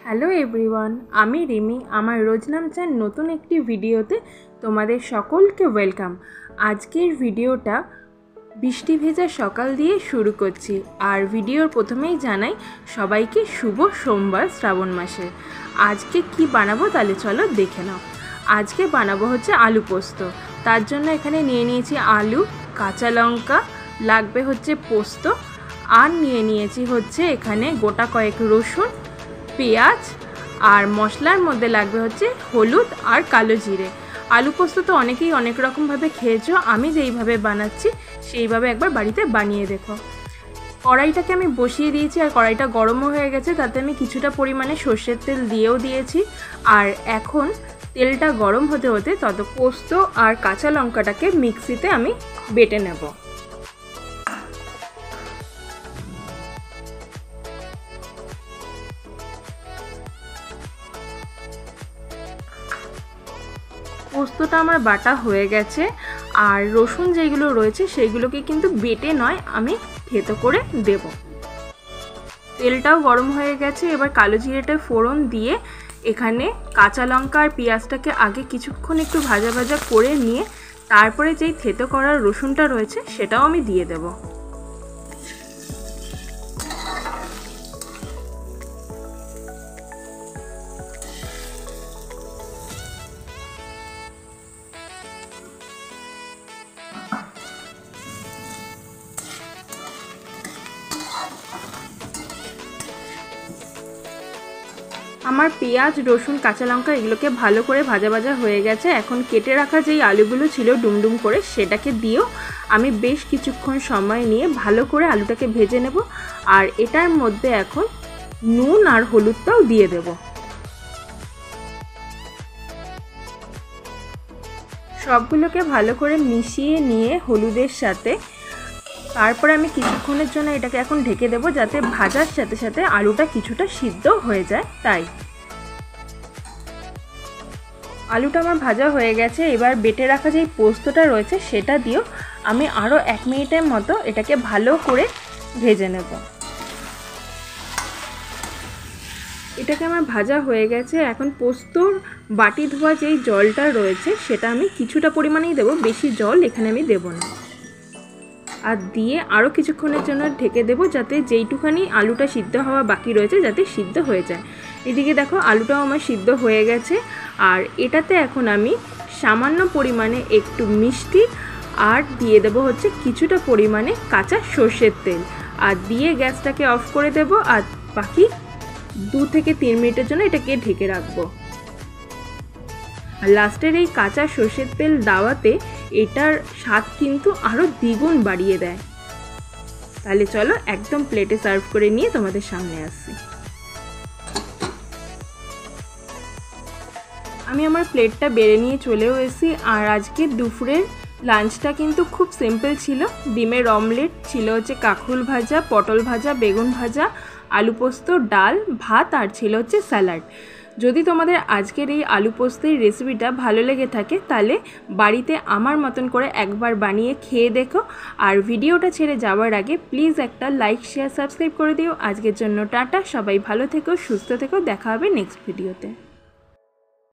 Hello everyone, আমি রিমি। আমার রোজনাম চান নতুন একটি ভিডিওতে তোমাদের সকলকে ওয়েলকাম। আজকের ভিডিওটা বৃষ্টি ভেজা সকাল দিয়ে শুরু করছি। আর ভিডিওর প্রথমেই জানাই সবাইকে শুভ সোমবার শ্রাবণ মাসে। আজকে কি বানাবো তাহলে চলো দেখে নাও। আজকে বানাবো হচ্ছে আলু পোস্ত। তার জন্য এখানে নিয়ে নিয়েছি আলু, কাঁচা লঙ্কা, লাগবে হচ্ছে পোস্ত, আর নিয়েছি হচ্ছে এখানে গোটা কয়েক রসুন, পেঁয়াজ, আর মশলার মধ্যে লাগবে হচ্ছে হলুদ আর কালো জিরে। আলু পোস্ত তো অনেকেই অনেক রকমভাবে খেয়েছো, আমি যেইভাবে বানাচ্ছি সেইভাবে একবার বাড়িতে বানিয়ে দেখো। কড়াইটাকে আমি বসিয়ে দিয়েছি আর কড়াইটা গরমও হয়ে গেছে, তাতে আমি কিছুটা পরিমাণে সর্ষের তেল দিয়েও দিয়েছি। আর এখন তেলটা গরম হতে হতে তত পোস্ত আর কাঁচা লঙ্কাটাকে মিক্সিতে আমি বেটে নেব। পোস্তটা আমার বাটা হয়ে গেছে, আর রসুন যেগুলো রয়েছে সেইগুলোকে কিন্তু বেটে নয়, আমি থেতো করে দেব। তেলটাও গরম হয়ে গেছে, এবার কালো জিরেটা ফোড়ন দিয়ে এখানে কাঁচা লঙ্কা আর পেঁয়াজটাকে আগে কিছুক্ষণ একটু ভাজা ভাজা করে নিয়ে তারপরে যেই থেতো করা রসুনটা রয়েছে সেটাও আমি দিয়ে দেব। আমার পেঁয়াজ, রসুন, কাঁচা লঙ্কা এগুলোকে ভালো করে ভাজা ভাজা হয়ে গেছে। এখন কেটে রাখা যেই আলুগুলো ছিল ডুমডুম করে সেটাকে দিয়েও আমি বেশ কিছুক্ষণ সময় নিয়ে ভালো করে আলুটাকে ভেজে নেব। আর এটার মধ্যে এখন নুন আর হলুদটাও দিয়ে দেব। সবগুলোকে ভালো করে মিশিয়ে নিয়ে হলুদের সাথে তারপরে আমি কিছুক্ষণের জন্য এটাকে এখন ঢেকে দেবো, যাতে ভাজার সাথে সাথে আলুটা কিছুটা সিদ্ধ হয়ে যায়। তাই আলুটা আমার ভাজা হয়ে গেছে। এবার বেটে রাখা যেই পোস্তটা রয়েছে সেটা দিয়েও আমি আরও 1 মিনিটের মতো এটাকে ভালো করে ভেজে নেব। এটাকে আমার ভাজা হয়ে গেছে। এখন পোস্তর বাটি ধোয়া যেই জলটা রয়েছে সেটা আমি কিছুটা পরিমাণেই দেবো, বেশি জল এখানে আমি দেবো না। আর দিয়ে আরও কিছুক্ষণের জন্য ঢেকে দেবো, যাতে যেইটুখানি আলুটা সিদ্ধ হওয়া বাকি রয়েছে যাতে সিদ্ধ হয়ে যায়। এদিকে দেখো আলুটাও আমার সিদ্ধ হয়ে গেছে। আর এটাতে এখন আমি সামান্য পরিমাণে একটু মিষ্টি আর দিয়ে দেবো হচ্ছে কিছুটা পরিমাণে কাঁচা সর্ষের তেল, আর দিয়ে গ্যাসটাকে অফ করে দেব। আর বাকি 2 থেকে 3 মিনিটের জন্য এটাকে ঢেকে রাখবো। আর লাস্টের এই কাঁচা সর্ষের তেল দেওয়াতে এটার স্বাদ কিন্তু আরও দ্বিগুণ বাড়িয়ে দেয়। তাহলে চলো একদম প্লেটে সার্ভ করে নিয়ে তোমাদের সামনে আসছি। আমি আমার প্লেটটা বেড়ে নিয়ে চলেও এসেছি। আর আজকে দুপুরের লাঞ্চটা কিন্তু খুব সিম্পল ছিল। ডিমের অমলেট ছিল, হচ্ছে কাঁকরোল ভাজা, পটল ভাজা, বেগুন ভাজা, আলু পোস্ত, ডাল, ভাত, আর ছিল হচ্ছে স্যালাড। যদি তোমাদের আজকের এই আলু পোস্তের রেসিপিটা ভালো লেগে থাকে তাহলে বাড়িতে আমার মতন করে একবার বানিয়ে খেয়ে দেখো। আর ভিডিওটা ছেড়ে যাওয়ার আগে প্লিজ একটা লাইক, শেয়ার, সাবস্ক্রাইব করে দিও। আজকের জন্য টাটা, সবাই ভালো থেকো, সুস্থ থেকো, দেখা হবে নেক্সট ভিডিওতে।